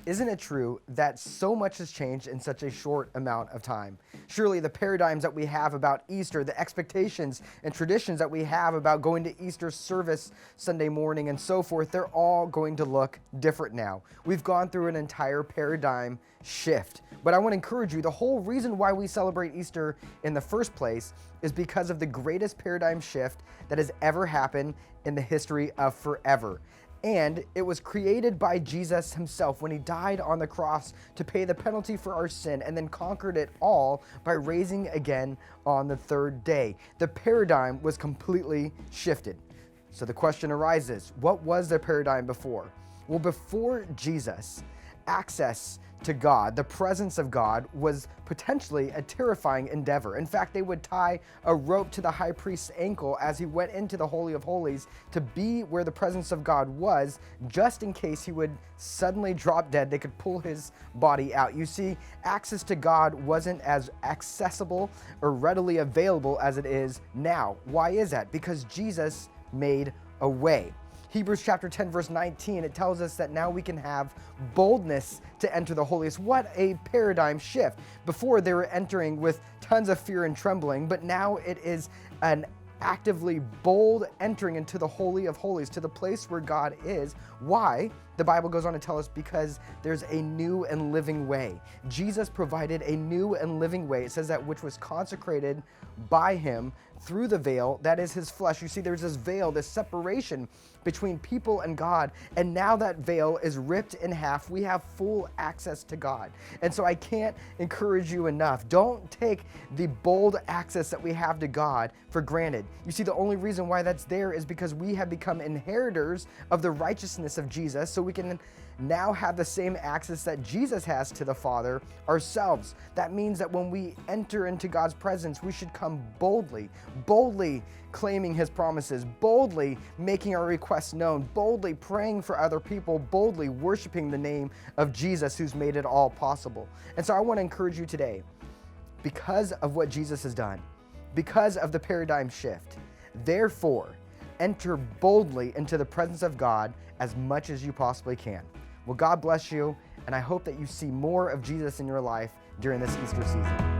Isn't it true that so much has changed in such a short amount of time? Surely the paradigms that we have about Easter, the expectations and traditions that we have about going to Easter service Sunday morning and so forth, they're all going to look different now. We've gone through an entire paradigm shift. But I want to encourage you, the whole reason why we celebrate Easter in the first place is because of the greatest paradigm shift that has ever happened in the history of forever. And it was created by Jesus himself when he died on the cross to pay the penalty for our sin and then conquered it all by raising again on the third day. The paradigm was completely shifted. So the question arises, what was the paradigm before? Well, before Jesus, access to God, the presence of God, was potentially a terrifying endeavor. In fact, they would tie a rope to the high priest's ankle as he went into the Holy of Holies to be where the presence of God was, just in case he would suddenly drop dead. They could pull his body out. You see, access to God wasn't as accessible or readily available as it is now. Why is that? Because Jesus made a way. Hebrews chapter 10, verse 19, it tells us that now we can have boldness to enter the holiest. What a paradigm shift. Before, they were entering with tons of fear and trembling, but now it is an actively bold entering into the Holy of Holies, to the place where God is. Why? The Bible goes on to tell us because there's a new and living way. Jesus provided a new and living way. It says that which was consecrated by him through the veil, that is his flesh. You see, there's this veil, this separation between people and God, and now that veil is ripped in half. We have full access to God. And so I can't encourage you enough. Don't take the bold access that we have to God for granted. You see, the only reason why that's there is because we have become inheritors of the righteousness of Jesus, so we can now have the same access that Jesus has to the Father ourselves. That means that when we enter into God's presence, we should come boldly claiming his promises, boldly making our requests known, boldly praying for other people, boldly worshiping the name of Jesus who's made it all possible. And so I want to encourage you today, because of what Jesus has done, because of the paradigm shift, therefore, enter boldly into the presence of God as much as you possibly can. Well, God bless you, and I hope that you see more of Jesus in your life during this Easter season.